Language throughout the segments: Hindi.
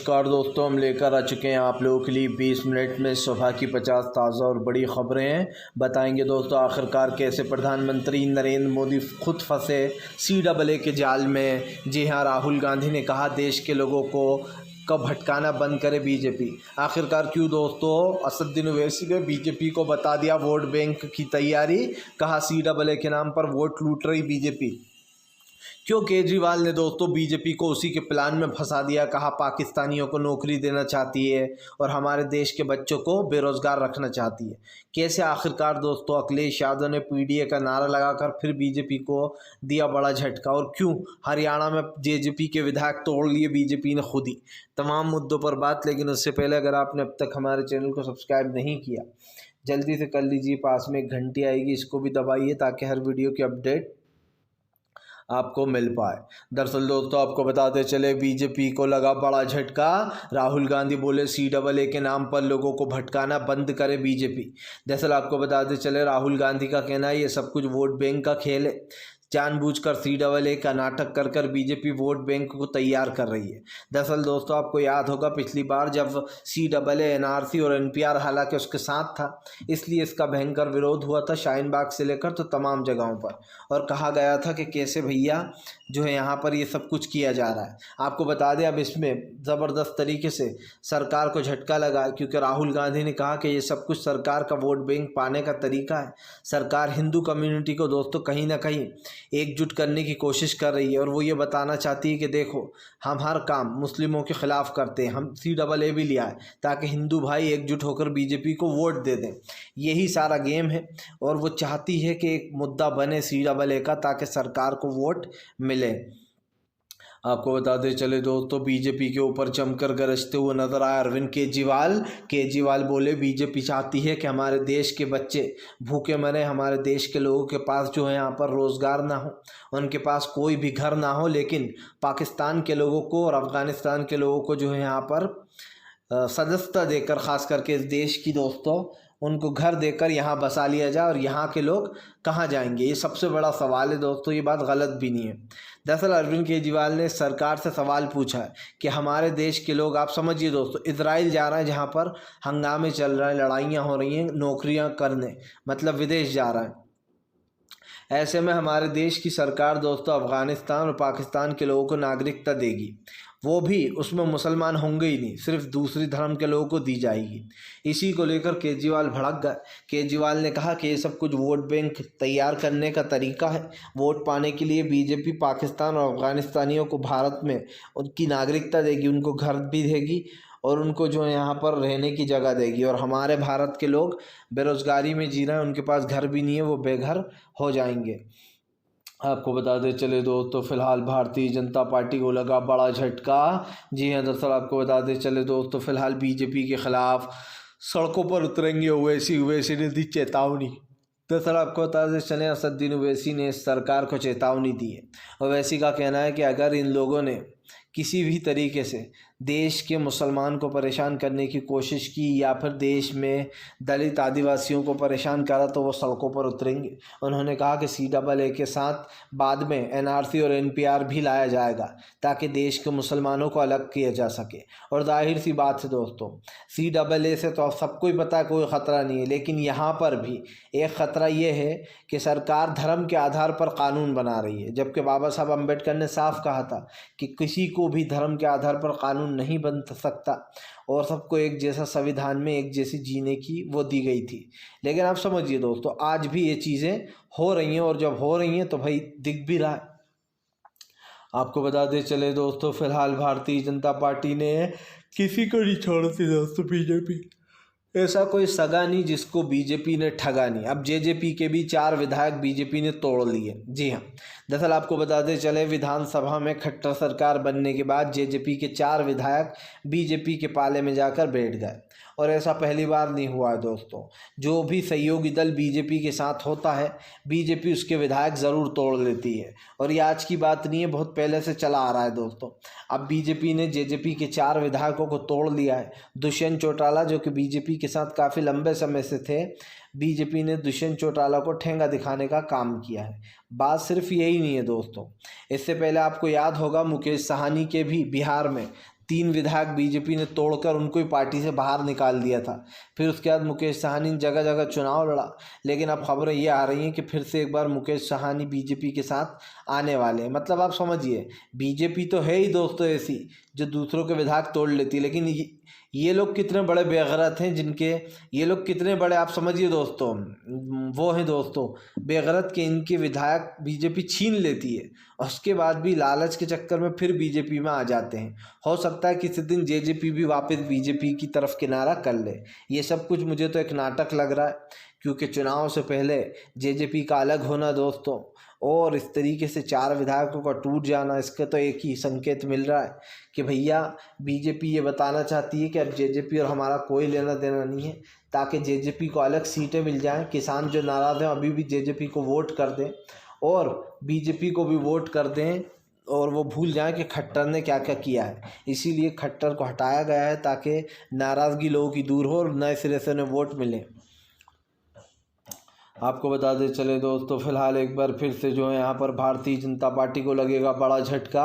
नमस्कार दोस्तों, हम लेकर आ चुके हैं आप लोगों के लिए 20 मिनट में सुबह की 50 ताज़ा और बड़ी ख़बरें हैं। बताएंगे दोस्तों आखिरकार कैसे प्रधानमंत्री नरेंद्र मोदी खुद फंसे CAA के जाल में। जी हाँ, राहुल गांधी ने कहा देश के लोगों को भटकाना बंद करे बीजेपी। आखिरकार क्यों दोस्तों? असदुद्दीन ओवैसी ने बीजेपी को बता दिया वोट बैंक की तैयारी। कहा CAA के नाम पर वोट लूट रही बीजेपी। क्यों केजरीवाल ने दोस्तों बीजेपी को उसी के प्लान में फंसा दिया। कहा पाकिस्तानियों को नौकरी देना चाहती है और हमारे देश के बच्चों को बेरोजगार रखना चाहती है। कैसे आखिरकार दोस्तों अखिलेश यादव ने PDA का नारा लगाकर फिर बीजेपी को दिया बड़ा झटका। और क्यों हरियाणा में JJP के विधायक तोड़ लिए बीजेपी ने खुद ही। तमाम मुद्दों पर बात, लेकिन उससे पहले अगर आपने अब तक हमारे चैनल को सब्सक्राइब नहीं किया जल्दी से कर लीजिए। पास में एक घंटी आएगी, इसको भी दबाइए ताकि हर वीडियो की अपडेट आपको मिल पाए। दरअसल दोस्तों आपको बताते चले बीजेपी को लगा बड़ा झटका। राहुल गांधी बोले CAA के नाम पर लोगों को भटकाना बंद करे बीजेपी। दरअसल आपको बताते चले राहुल गांधी का कहना है ये सब कुछ वोट बैंक का खेल है। जानबूझकर CAA का नाटक कर कर बीजेपी वोट बैंक को तैयार कर रही है। दरअसल दोस्तों आपको याद होगा पिछली बार जब CAA NRC और NPR हालांकि उसके साथ था, इसलिए इसका भयंकर विरोध हुआ था शाहीन बाग से लेकर तो तमाम जगहों पर। और कहा गया था कि कैसे भैया जो है यहाँ पर ये सब कुछ किया जा रहा है। आपको बता दें अब इसमें ज़बरदस्त तरीके से सरकार को झटका लगा, क्योंकि राहुल गांधी ने कहा कि ये सब कुछ सरकार का वोट बैंक पाने का तरीका है। सरकार हिंदू कम्युनिटी को दोस्तों कहीं ना कहीं एकजुट करने की कोशिश कर रही है और वो ये बताना चाहती है कि देखो हम हर काम मुस्लिमों के ख़िलाफ़ करते हैं। हम CAA भी लिया है ताकि हिंदू भाई एकजुट होकर बीजेपी को वोट दे दें। यही सारा गेम है और वो चाहती है कि एक मुद्दा बने CAA का ताकि सरकार को वोट मिले। आपको बताते चले दोस्तों बीजेपी के ऊपर जमकर गरजते हुए नजर आए अरविंद केजरीवाल। केजरीवाल बोले बीजेपी चाहती है कि हमारे देश के बच्चे भूखे मरे, हमारे देश के लोगों के पास जो है यहाँ पर रोज़गार ना हो, उनके पास कोई भी घर ना हो, लेकिन पाकिस्तान के लोगों को और अफ़गानिस्तान के लोगों को जो है यहाँ पर सदस्यता देकर, ख़ास करके इस देश की दोस्तों उनको घर देकर यहाँ बसा लिया जाए। और यहाँ के लोग कहाँ जाएंगे, ये सबसे बड़ा सवाल है दोस्तों। ये बात गलत भी नहीं है। दरअसल अरविंद केजरीवाल ने सरकार से सवाल पूछा है कि हमारे देश के लोग, आप समझिए दोस्तों, इजराइल जा रहे हैं जहाँ पर हंगामे चल रहे हैं, लड़ाइयाँ हो रही हैं, नौकरियाँ करने, मतलब विदेश जा रहा है। ऐसे में हमारे देश की सरकार दोस्तों अफ़गानिस्तान और पाकिस्तान के लोगों को नागरिकता देगी, वो भी उसमें मुसलमान होंगे ही नहीं, सिर्फ दूसरी धर्म के लोगों को दी जाएगी। इसी को लेकर केजरीवाल भड़क गए। केजरीवाल ने कहा कि ये सब कुछ वोट बैंक तैयार करने का तरीका है। वोट पाने के लिए बीजेपी पाकिस्तान और अफ़गानिस्तानियों को भारत में उनकी नागरिकता देगी, उनको घर भी देगी और उनको जो है यहाँ पर रहने की जगह देगी। और हमारे भारत के लोग बेरोज़गारी में जी रहे हैं, उनके पास घर भी नहीं है, वो बेघर हो जाएंगे। आपको बताते चले दोस्तों फिलहाल भारतीय जनता पार्टी को लगा बड़ा झटका। जी हाँ, दरअसल आपको बताते चले दोस्तों फिलहाल बीजेपी के खिलाफ सड़कों पर उतरेंगे ओवैसी ने दी चेतावनी। दरअसल आपको बताते चले असदुद्दीन ओवैसी ने सरकार को चेतावनी दी है। ओवैसी का कहना है कि अगर इन लोगों ने किसी भी तरीके से देश के मुसलमान को परेशान करने की कोशिश की या फिर देश में दलित आदिवासियों को परेशान करा तो वो सड़कों पर उतरेंगे। उन्होंने कहा कि CAA के साथ बाद में NRC और NPR भी लाया जाएगा ताकि देश के मुसलमानों को अलग किया जा सके। और जाहिर सी बात है दोस्तों CAA से तो सबको ही पता है कोई ख़तरा नहीं है, लेकिन यहाँ पर भी एक ख़तरा ये है कि सरकार धर्म के आधार पर कानून बना रही है, जबकि बाबा साहब अम्बेडकर ने साफ कहा था कि किसी को भी धर्म के आधार पर कानून नहीं बन सकता और सबको एक जैसा संविधान में एक जैसी जीने की वो दी गई थी। लेकिन आप समझिए दोस्तों आज भी ये चीज़ें हो रही हैं और जब हो रही हैं तो भाई दिख भी रहा है। आपको बताते चले दोस्तों फिलहाल भारतीय जनता पार्टी ने किसी को नहीं छोड़ती दोस्तों। बीजेपी ऐसा कोई सगा नहीं जिसको बीजेपी ने ठगा नहीं। अब JJP के भी 4 विधायक बीजेपी ने तोड़ लिए। जी हाँ, दरअसल आपको बताते चले विधानसभा में खट्टर सरकार बनने के बाद JJP के 4 विधायक बीजेपी के पाले में जाकर बैठ गए। और ऐसा पहली बार नहीं हुआ है दोस्तों। जो भी सहयोगी दल बीजेपी के साथ होता है बीजेपी उसके विधायक ज़रूर तोड़ लेती है। और ये आज की बात नहीं है, बहुत पहले से चला आ रहा है दोस्तों। अब बीजेपी ने JJP के 4 विधायकों को तोड़ लिया है। दुष्यंत चौटाला जो कि बीजेपी के साथ काफ़ी लंबे समय से थे, बीजेपी ने दुष्यंत चौटाला को ठेंगा दिखाने का काम किया है। बात सिर्फ यही नहीं है दोस्तों, इससे पहले आपको याद होगा मुकेश साहनी के भी बिहार में 3 विधायक बीजेपी ने तोड़कर उनको ही पार्टी से बाहर निकाल दिया था। फिर उसके बाद मुकेश साहनी ने जगह जगह चुनाव लड़ा, लेकिन अब खबरें ये आ रही हैं कि फिर से एक बार मुकेश साहनी बीजेपी के साथ आने वाले हैं। मतलब आप समझिए, बीजेपी तो है ही दोस्तों ऐसी जो दूसरों के विधायक तोड़ लेती है, लेकिन ये लोग कितने बड़े बेगैरत हैं, ये लोग कितने बड़े, आप समझिए दोस्तों, वो हैं दोस्तों बेगैरत के इनके विधायक बीजेपी छीन लेती है और उसके बाद भी लालच के चक्कर में फिर बीजेपी में आ जाते हैं। हो सकता है किसी दिन जेजेपी भी वापस बीजेपी की तरफ किनारा कर ले। ये सब कुछ मुझे तो एक नाटक लग रहा है, क्योंकि चुनाव से पहले जेजेपी का अलग होना दोस्तों और इस तरीके से 4 विधायकों का टूट जाना, इसका तो एक ही संकेत मिल रहा है कि भैया बीजेपी ये बताना चाहती है कि अब जेजेपी और हमारा कोई लेना देना नहीं है, ताकि जेजेपी को अलग सीटें मिल जाएं। किसान जो नाराज़ हैं अभी भी जेजेपी को वोट कर दें और बीजेपी को भी वोट कर दें और वो भूल जाएं कि खट्टर ने क्या क्या किया है। इसीलिए खट्टर को हटाया गया है ताकि नाराज़गी लोगों की दूर हो और नए सिरे से उन्हें वोट मिले। आपको बता दें चले दोस्तों, फिलहाल एक बार फिर से जो है यहाँ पर भारतीय जनता पार्टी को लगेगा बड़ा झटका।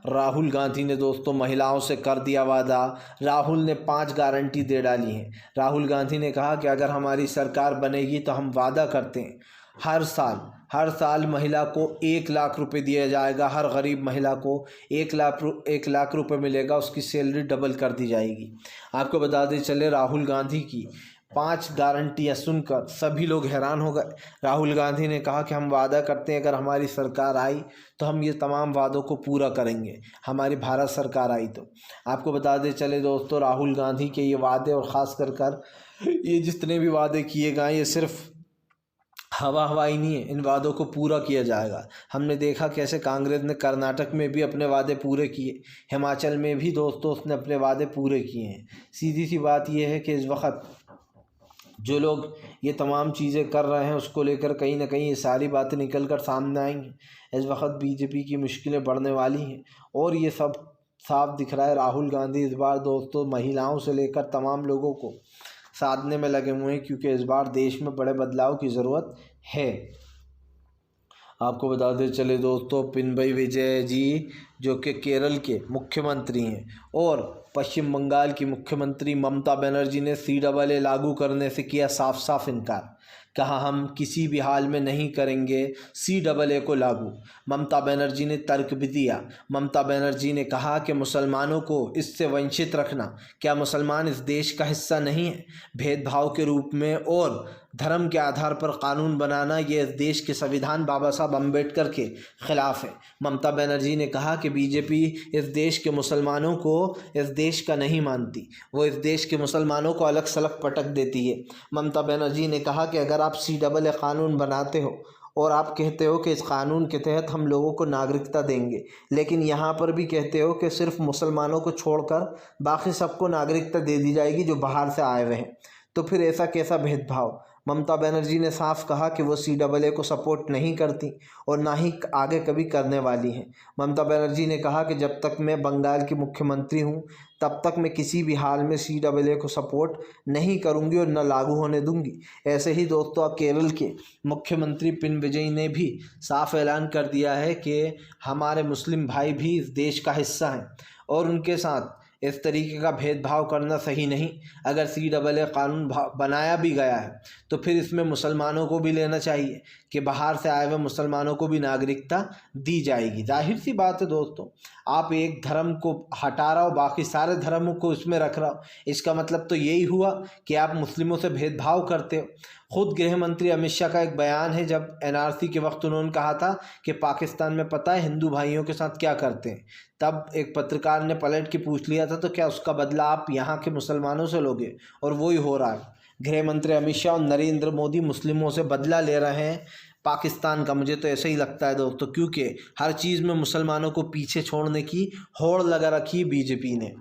राहुल गांधी ने दोस्तों महिलाओं से कर दिया वादा। राहुल ने 5 गारंटी दे डाली हैं। राहुल गांधी ने कहा कि अगर हमारी सरकार बनेगी तो हम वादा करते हैं हर साल महिला को 1 लाख रुपए दिया जाएगा। हर गरीब महिला को 1 लाख रुपए मिलेगा, उसकी सैलरी डबल कर दी जाएगी। आपको बता दें चले, राहुल गांधी की 5 गारंटियाँ सुनकर सभी लोग हैरान हो गए। राहुल गांधी ने कहा कि हम वादा करते हैं अगर हमारी सरकार आई तो हम ये तमाम वादों को पूरा करेंगे, हमारी भारत सरकार आई तो। आपको बता दें चले दोस्तों, राहुल गांधी के ये वादे और ख़ास कर ये जितने भी वादे किए गए ये सिर्फ हवा ही नहीं है, इन वादों को पूरा किया जाएगा। हमने देखा कैसे कांग्रेस ने कर्नाटक में भी अपने वादे पूरे किए, हिमाचल में भी दोस्तों उसने अपने वादे पूरे किए हैं। सीधी सी बात यह है कि इस वक्त जो लोग ये तमाम चीज़ें कर रहे हैं उसको लेकर कहीं ना कहीं ये सारी बातें निकल कर सामने आएंगी। इस वक्त बीजेपी की मुश्किलें बढ़ने वाली हैं और ये सब साफ दिख रहा है। राहुल गांधी इस बार दोस्तों महिलाओं से लेकर तमाम लोगों को साधने में लगे हुए हैं, क्योंकि इस बार देश में बड़े बदलाव की ज़रूरत है। आपको बता दें चले दोस्तों, पिनबई विजय जी जो कि केरल के मुख्यमंत्री हैं और पश्चिम बंगाल की मुख्यमंत्री ममता बनर्जी ने CAA लागू करने से किया साफ साफ इनकार। कहा हम किसी भी हाल में नहीं करेंगे CAA को लागू। ममता बनर्जी ने तर्क भी दिया। ममता बनर्जी ने कहा कि मुसलमानों को इससे वंचित रखना, क्या मुसलमान इस देश का हिस्सा नहीं है? भेदभाव के रूप में और धर्म के आधार पर कानून बनाना ये इस देश के संविधान बाबा साहब अम्बेडकर के ख़िलाफ़ है। ममता बनर्जी ने कहा कि बीजेपी इस देश के मुसलमानों को इस देश का नहीं मानती, वो इस देश के मुसलमानों को अलग सलग पटक देती है। ममता बनर्जी ने कहा कि अगर आप CAA कानून बनाते हो और आप कहते हो कि इस कानून के तहत हम लोगों को नागरिकता देंगे, लेकिन यहाँ पर भी कहते हो कि सिर्फ मुसलमानों को छोड़कर बाकी सबको नागरिकता दे दी जाएगी जो बाहर से आए हुए हैं, तो फिर ऐसा कैसा भेदभाव? ममता बनर्जी ने साफ कहा कि वो CAA को सपोर्ट नहीं करती और ना ही आगे कभी करने वाली हैं। ममता बनर्जी ने कहा कि जब तक मैं बंगाल की मुख्यमंत्री हूँ तब तक मैं किसी भी हाल में CAA को सपोर्ट नहीं करूँगी और न लागू होने दूँगी। ऐसे ही दोस्तों केरल के मुख्यमंत्री पिनबई ने भी साफ ऐलान कर दिया है कि हमारे मुस्लिम भाई भी इस देश का हिस्सा हैं और उनके साथ इस तरीके का भेदभाव करना सही नहीं। अगर CAA कानून बनाया भी गया है तो फिर इसमें मुसलमानों को भी लेना चाहिए कि बाहर से आए हुए मुसलमानों को भी नागरिकता दी जाएगी। जाहिर सी बात है दोस्तों, आप एक धर्म को हटा रहा हो बाकी सारे धर्मों को इसमें रख रहा हो, इसका मतलब तो यही हुआ कि आप मुस्लिमों से भेदभाव करते हो। खुद गृह मंत्री अमित शाह का एक बयान है, जब NRC के वक्त उन्होंने कहा था कि पाकिस्तान में पता है हिंदू भाइयों के साथ क्या करते हैं, तब एक पत्रकार ने पलट के पूछ लिया था तो क्या उसका बदला आप यहाँ के मुसलमानों से लोगे? और वही हो रहा है। गृह मंत्री अमित शाह और नरेंद्र मोदी मुस्लिमों से बदला ले रहे हैं पाकिस्तान का। मुझे तो ऐसा ही लगता है दोस्तों, क्योंकि हर चीज़ में मुसलमानों को पीछे छोड़ने की होड़ लगा रखी बीजेपी ने।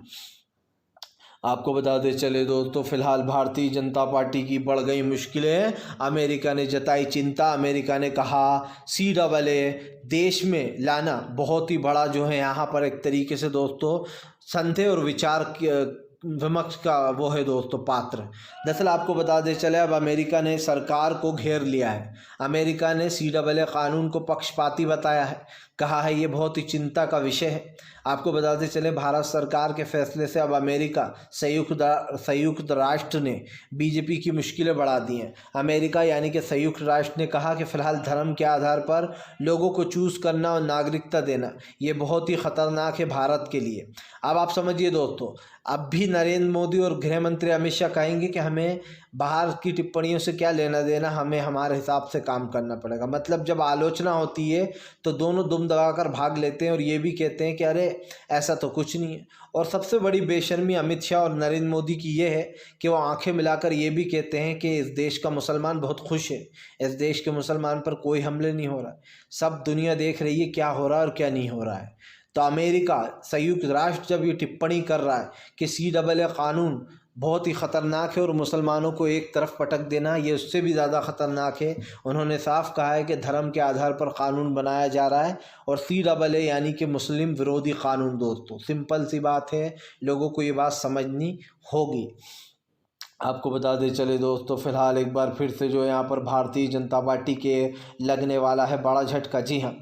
आपको बताते चले दोस्तों, फिलहाल भारतीय जनता पार्टी की बढ़ गई मुश्किलें। अमेरिका ने जताई चिंता। अमेरिका ने कहा CAA देश में लाना बहुत ही बड़ा जो है यहाँ पर एक तरीके से दोस्तों संदेह और विचार विमर्श का वो है दोस्तों पात्र। दरअसल आपको बता दे चले, अब अमेरिका ने सरकार को घेर लिया है। अमेरिका ने CAA कानून को पक्षपाती बताया है। कहा है ये बहुत ही चिंता का विषय है। आपको बताते चले भारत सरकार के फैसले से अब अमेरिका संयुक्त राष्ट्र ने बीजेपी की मुश्किलें बढ़ा दी हैं। अमेरिका यानी कि संयुक्त राष्ट्र ने कहा कि फ़िलहाल धर्म के आधार पर लोगों को चूज़ करना और नागरिकता देना ये बहुत ही ख़तरनाक है भारत के लिए। अब आप समझिए दोस्तों, अब भी नरेंद्र मोदी और गृह मंत्री अमित शाह कहेंगे कि हमें बाहर की टिप्पणियों से क्या लेना देना, हमें हमारे हिसाब से काम करना पड़ेगा। मतलब जब आलोचना होती है तो दोनों दुम दबाकर भाग लेते हैं और ये भी कहते हैं कि अरे ऐसा तो कुछ नहीं है। और सबसे बड़ी बेशर्मी अमित शाह और नरेंद्र मोदी की ये है कि वो आंखें मिलाकर ये भी कहते हैं कि इस देश का मुसलमान बहुत खुश है, इस देश के मुसलमान पर कोई हमले नहीं हो रहा है, सब दुनिया देख रही है क्या हो रहा है और क्या नहीं हो रहा है। तो अमेरिका संयुक्त राष्ट्र जब ये टिप्पणी कर रहा है कि CAA कानून बहुत ही ख़तरनाक है और मुसलमानों को एक तरफ पटक देना ये उससे भी ज़्यादा ख़तरनाक है। उन्होंने साफ कहा है कि धर्म के आधार पर कानून बनाया जा रहा है और CAA यानी कि मुस्लिम विरोधी कानून। दोस्तों सिंपल सी बात है, लोगों को ये बात समझनी होगी। आपको बता दें चले दोस्तों, फ़िलहाल एक बार फिर से जो यहाँ पर भारतीय जनता पार्टी के लगने वाला है बड़ा झटका। जी हाँ,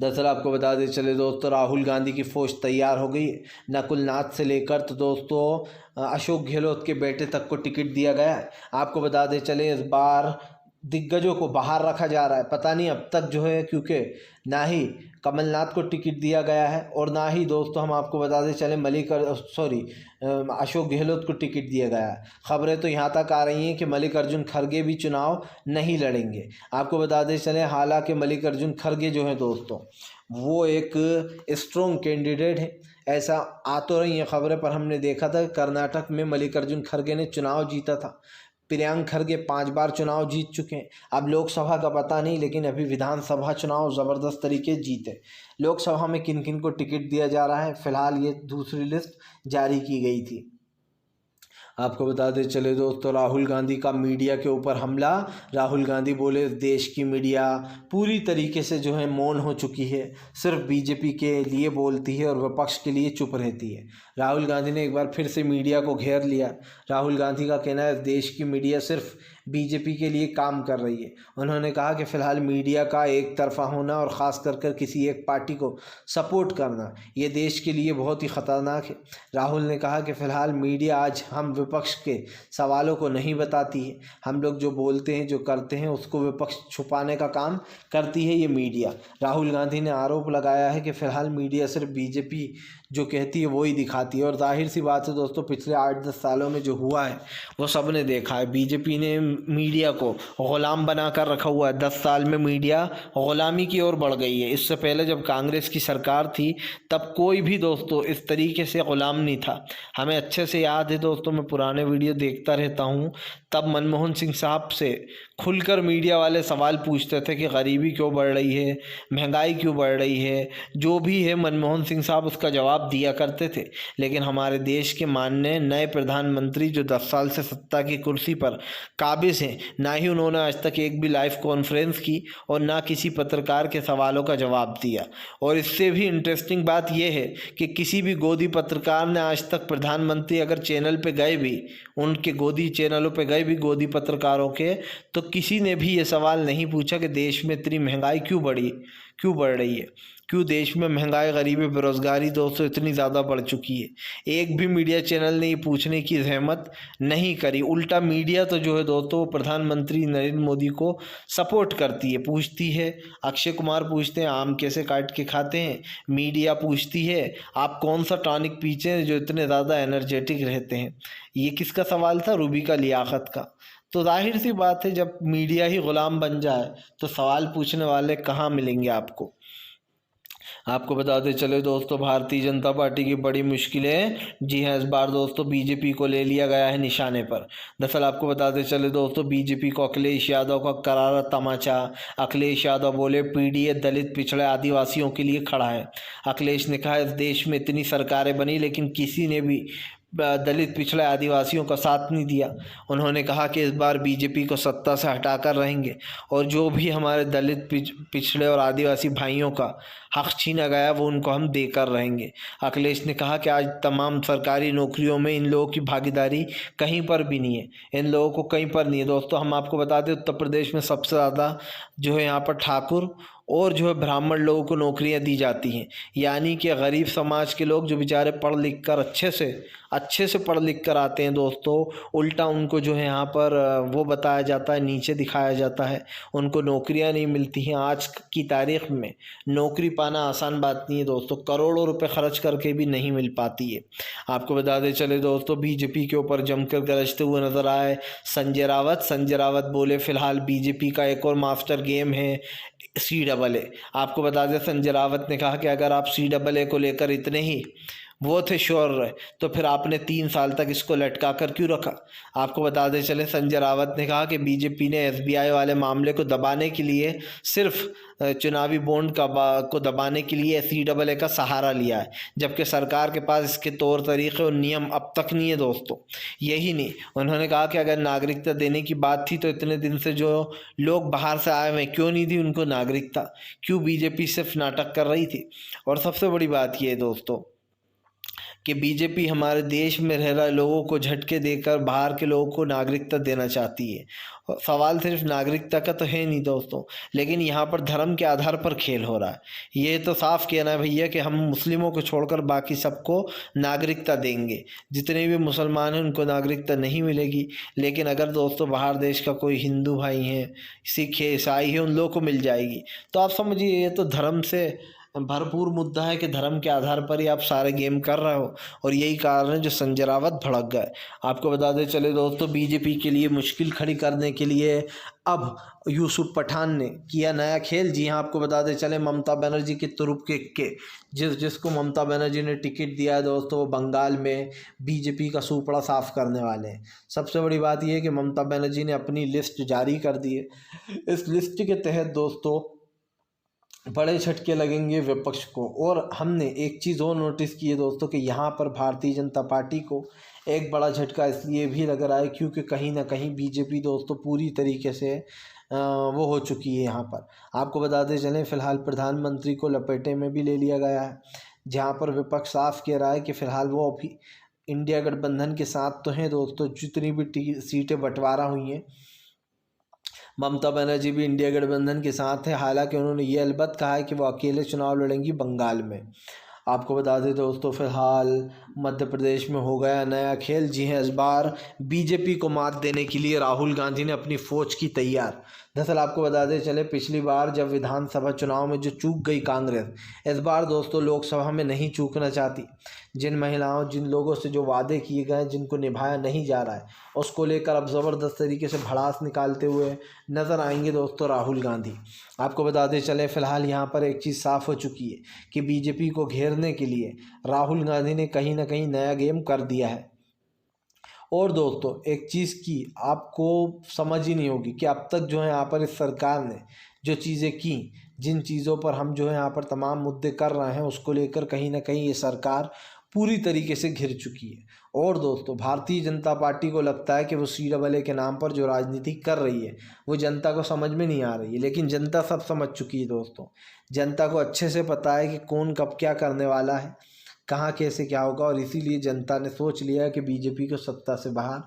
दरअसल आपको बता दें चले दोस्तों, राहुल गांधी की फ़ौज तैयार हो गई। नकुल नाथ से लेकर तो दोस्तों अशोक गहलोत के बेटे तक को टिकट दिया गया है। आपको बता दें चले इस बार दिग्गजों को बाहर रखा जा रहा है। पता नहीं अब तक जो है, क्योंकि ना ही कमलनाथ को टिकट दिया गया है और ना ही दोस्तों हम आपको बता दें चले अशोक गहलोत को टिकट दिया गया है। खबरें तो यहाँ तक आ रही हैं कि मल्लिकार्जुन खड़गे भी चुनाव नहीं लड़ेंगे। आपको बता दें चले हालांकि मल्लिकार्जुन खड़गे जो है दोस्तों वो एक स्ट्रॉन्ग कैंडिडेट है, ऐसा आ तो रही हैं खबरें, पर हमने देखा था कर्नाटक में मल्लिकार्जुन खड़गे ने चुनाव जीता था। प्रियंक खड़गे 5 बार चुनाव जीत चुके हैं। अब लोकसभा का पता नहीं, लेकिन अभी विधानसभा चुनाव ज़बरदस्त तरीके जीते। लोकसभा में किन किन को टिकट दिया जा रहा है, फ़िलहाल ये दूसरी लिस्ट जारी की गई थी। आपको बता दें चले दोस्तों, राहुल गांधी का मीडिया के ऊपर हमला। राहुल गांधी बोले देश की मीडिया पूरी तरीके से जो है मौन हो चुकी है, सिर्फ बीजेपी के लिए बोलती है और विपक्ष के लिए चुप रहती है। राहुल गांधी ने एक बार फिर से मीडिया को घेर लिया। राहुल गांधी का कहना है देश की मीडिया सिर्फ बीजेपी के लिए काम कर रही है। उन्होंने कहा कि फ़िलहाल मीडिया का एक तरफा होना और ख़ास कर किसी एक पार्टी को सपोर्ट करना ये देश के लिए बहुत ही ख़तरनाक है। राहुल ने कहा कि फ़िलहाल मीडिया आज हम विपक्ष के सवालों को नहीं बताती है, हम लोग जो बोलते हैं जो करते हैं उसको विपक्ष छुपाने का काम करती है ये मीडिया। राहुल गांधी ने आरोप लगाया है कि फ़िलहाल मीडिया सिर्फ बीजेपी जो कहती है वो ही दिखाती है। और जाहिर सी बात है दोस्तों, पिछले 8-10 सालों में जो हुआ है वो सब ने देखा है। बीजेपी ने मीडिया को ग़ुलाम बना कर रखा हुआ है। 10 साल में मीडिया ग़ुलामी की ओर बढ़ गई है। इससे पहले जब कांग्रेस की सरकार थी तब कोई भी दोस्तों इस तरीके से ग़ुलाम नहीं था। हमें अच्छे से याद है दोस्तों, मैं पुराने वीडियो देखता रहता हूँ, तब मनमोहन सिंह साहब से खुलकर मीडिया वाले सवाल पूछते थे कि गरीबी क्यों बढ़ रही है, महंगाई क्यों बढ़ रही है, जो भी है मनमोहन सिंह साहब उसका जवाब दिया करते थे। लेकिन हमारे देश के माननीय नए प्रधानमंत्री जो 10 साल से सत्ता की कुर्सी पर काबिज हैं, ना ही उन्होंने आज तक एक भी लाइव कॉन्फ्रेंस की और ना किसी पत्रकार के सवालों का जवाब दिया। और इससे भी इंटरेस्टिंग बात यह है कि किसी भी गोदी पत्रकार ने आज तक प्रधानमंत्री अगर चैनल पे गए भी, उनके गोदी चैनलों पे गए भी गोदी पत्रकारों के, तो किसी ने भी ये सवाल नहीं पूछा कि देश में इतनी महंगाई क्यों बढ़ रही है, क्यों देश में महंगाई, गरीबी, बेरोज़गारी दोस्तों इतनी ज़्यादा बढ़ चुकी है। एक भी मीडिया चैनल ने ये पूछने की जहमत नहीं करी। उल्टा मीडिया तो जो है दोस्तों प्रधानमंत्री नरेंद्र मोदी को सपोर्ट करती है, पूछती है। अक्षय कुमार पूछते हैं आम कैसे काट के खाते हैं, मीडिया पूछती है आप कौन सा टॉनिक पीते हैं जो इतने ज़्यादा एनर्जेटिक रहते हैं। ये किसका सवाल था? रूबिका लियाकत का। तो जाहिर सी बात है जब मीडिया ही ग़ुलाम बन जाए तो सवाल पूछने वाले कहाँ मिलेंगे आपको। आपको बताते चले दोस्तों, भारतीय जनता पार्टी की बड़ी मुश्किलें, जी हाँ, इस बार दोस्तों बीजेपी को ले लिया गया है निशाने पर। दरअसल आपको बताते चले दोस्तों, बीजेपी को अखिलेश यादव का करारा तमाचा। अखिलेश यादव बोले पीडीए दलित, पिछड़े, आदिवासियों के लिए खड़ा है। अखिलेश ने कहा इस देश में इतनी सरकारें बनी लेकिन किसी ने भी दलित, पिछड़े, आदिवासियों का साथ नहीं दिया। उन्होंने कहा कि इस बार बीजेपी को सत्ता से हटाकर रहेंगे और जो भी हमारे दलित, पिछड़े और आदिवासी भाइयों का हक छीना गया वो उनको हम देकर रहेंगे। अखिलेश ने कहा कि आज तमाम सरकारी नौकरियों में इन लोगों की भागीदारी कहीं पर भी नहीं है, इन लोगों को कहीं पर नहीं है। दोस्तों हम आपको बता दें उत्तर प्रदेश में सबसे ज़्यादा जो है यहाँ पर ठाकुर और जो है ब्राह्मण लोगों को नौकरियां दी जाती हैं। यानी कि गरीब समाज के लोग जो बेचारे पढ़ लिख कर अच्छे से पढ़ लिख कर आते हैं दोस्तों, उल्टा उनको जो है यहाँ पर वो बताया जाता है, नीचे दिखाया जाता है, उनको नौकरियां नहीं मिलती हैं। आज की तारीख में नौकरी पाना आसान बात नहीं है दोस्तों, करोड़ों रुपए खर्च करके भी नहीं मिल पाती है। आपको बताते चले दोस्तों, बीजेपी के ऊपर जमकर गरजते हुए नजर आए संजय रावत बोले फिलहाल बीजेपी का एक और मास्टर गेम है CAA। आपको बता दें संजय रावत ने कहा कि अगर आप CAA को लेकर इतने ही वो थे श्योर रहे तो फिर आपने 3 साल तक इसको लटका कर क्यों रखा। आपको बता दें चले संजय रावत ने कहा कि बीजेपी ने SBI वाले मामले को दबाने के लिए सिर्फ चुनावी बॉन्ड को दबाने के लिए CAA का सहारा लिया है, जबकि सरकार के पास इसके तौर तरीके और नियम अब तक नहीं है दोस्तों। यही नहीं, उन्होंने कहा कि अगर नागरिकता देने की बात थी तो इतने दिन से जो लोग बाहर से आए हुए क्यों नहीं दी उनको नागरिकता, क्यों बीजेपी सिर्फ नाटक कर रही थी। और सबसे बड़ी बात यह है दोस्तों कि बीजेपी हमारे देश में रह रहे लोगों को झटके देकर बाहर के लोगों को नागरिकता देना चाहती है। सवाल सिर्फ नागरिकता का तो है नहीं दोस्तों, लेकिन यहाँ पर धर्म के आधार पर खेल हो रहा है। ये तो साफ कहना है भैया कि हम मुस्लिमों को छोड़कर बाकी सबको नागरिकता देंगे, जितने भी मुसलमान हैं उनको नागरिकता नहीं मिलेगी। लेकिन अगर दोस्तों बाहर देश का कोई हिंदू भाई है, सिख है, ईसाई है, उन लोगों को मिल जाएगी। तो आप समझिए ये तो धर्म से भरपूर मुद्दा है कि धर्म के आधार पर ही आप सारे गेम कर रहे हो, और यही कारण है जो संजय रावत भड़क गए। आपको बता दें चले दोस्तों, बीजेपी के लिए मुश्किल खड़ी करने के लिए अब यूसुफ पठान ने किया नया खेल। जी हाँ, आपको बता दें चले ममता बनर्जी के तुरुप के जिसको ममता बनर्जी ने टिकट दिया है दोस्तों, वो बंगाल में बीजेपी का सूपड़ा साफ करने वाले हैं। सबसे बड़ी बात यह है कि ममता बनर्जी ने अपनी लिस्ट जारी कर दी है। इस लिस्ट के तहत दोस्तों बड़े झटके लगेंगे विपक्ष को। और हमने एक चीज़ और नोटिस की है दोस्तों कि यहाँ पर भारतीय जनता पार्टी को एक बड़ा झटका इसलिए भी लग रहा है क्योंकि कहीं ना कहीं बीजेपी दोस्तों पूरी तरीके से वो हो चुकी है। यहाँ पर आपको बताते चलें फिलहाल प्रधानमंत्री को लपेटे में भी ले लिया गया है, जहाँ पर विपक्ष साफ कह रहा है कि फ़िलहाल वो अभी इंडिया गठबंधन के साथ तो हैं दोस्तों। जितनी भी सीटें बंटवारा हुई हैं, ममता बनर्जी भी इंडिया गठबंधन के साथ है। हालांकि उन्होंने ये अलबत्त कहा है कि वो अकेले चुनाव लड़ेंगी बंगाल में। आपको बता दें दोस्तों फिलहाल मध्य प्रदेश में हो गया नया खेल। जी हाँ, इस बार बीजेपी को मात देने के लिए राहुल गांधी ने अपनी फौज की तैयार। दरअसल आपको बताते चले पिछली बार जब विधानसभा चुनाव में जो चूक गई कांग्रेस, इस बार दोस्तों लोकसभा में नहीं चूकना चाहती। जिन महिलाओं जिन लोगों से जो वादे किए गए जिनको निभाया नहीं जा रहा है, उसको लेकर अब ज़बरदस्त तरीके से भड़ास निकालते हुए नज़र आएंगे दोस्तों राहुल गांधी। आपको बताते चले फ़िलहाल यहाँ पर एक चीज़ साफ़ हो चुकी है कि बीजेपी को घेरने के लिए राहुल गांधी ने कहीं ना कहीं नया गेम कर दिया है। और दोस्तों एक चीज़ की आपको समझ ही नहीं होगी कि अब तक जो है यहाँ पर इस सरकार ने जो चीज़ें की, जिन चीज़ों पर हम जो है यहाँ पर तमाम मुद्दे कर रहे हैं, उसको लेकर कहीं ना कहीं ये सरकार पूरी तरीके से घिर चुकी है। और दोस्तों भारतीय जनता पार्टी को लगता है कि वो CAA के नाम पर जो राजनीति कर रही है वो जनता को समझ में नहीं आ रही है, लेकिन जनता सब समझ चुकी है दोस्तों। जनता को अच्छे से पता है कि कौन कब क्या करने वाला है, कहाँ कैसे क्या होगा, और इसीलिए जनता ने सोच लिया है कि बीजेपी को सत्ता से बाहर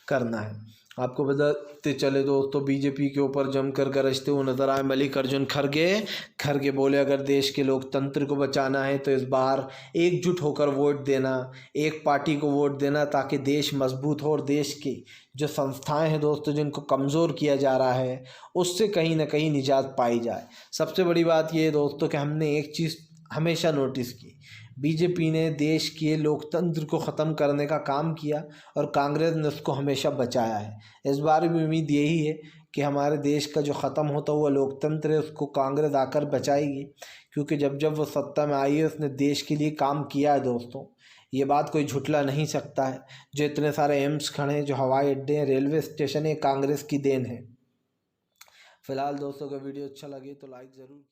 करना है। आपको बताते चले दोस्तों बीजेपी के ऊपर जमकर गरजते हुए नजर आए मल्लिकार्जुन खड़गे बोले अगर देश के लोकतंत्र को बचाना है तो इस बार एकजुट होकर वोट देना, एक पार्टी को वोट देना ताकि देश मजबूत हो और देश की जो संस्थाएं हैं दोस्तों जिनको कमज़ोर किया जा रहा है उससे कहीं ना कहीं निजात पाई जाए। सबसे बड़ी बात यह है दोस्तों कि हमने एक चीज़ हमेशा नोटिस की, बीजेपी ने देश के लोकतंत्र को ख़त्म करने का काम किया और कांग्रेस ने उसको हमेशा बचाया है। इस बार भी उम्मीद यही है कि हमारे देश का जो ख़त्म होता हुआ लोकतंत्र है उसको कांग्रेस आकर बचाएगी, क्योंकि जब वो सत्ता में आई है उसने देश के लिए काम किया है दोस्तों। ये बात कोई झुटला नहीं सकता है। जो इतने सारे एम्स खड़े हैं, जो हवाई अड्डे हैं, रेलवे स्टेशन है, कांग्रेस की देन है। फिलहाल दोस्तों का वीडियो अच्छा लगे तो लाइक ज़रूर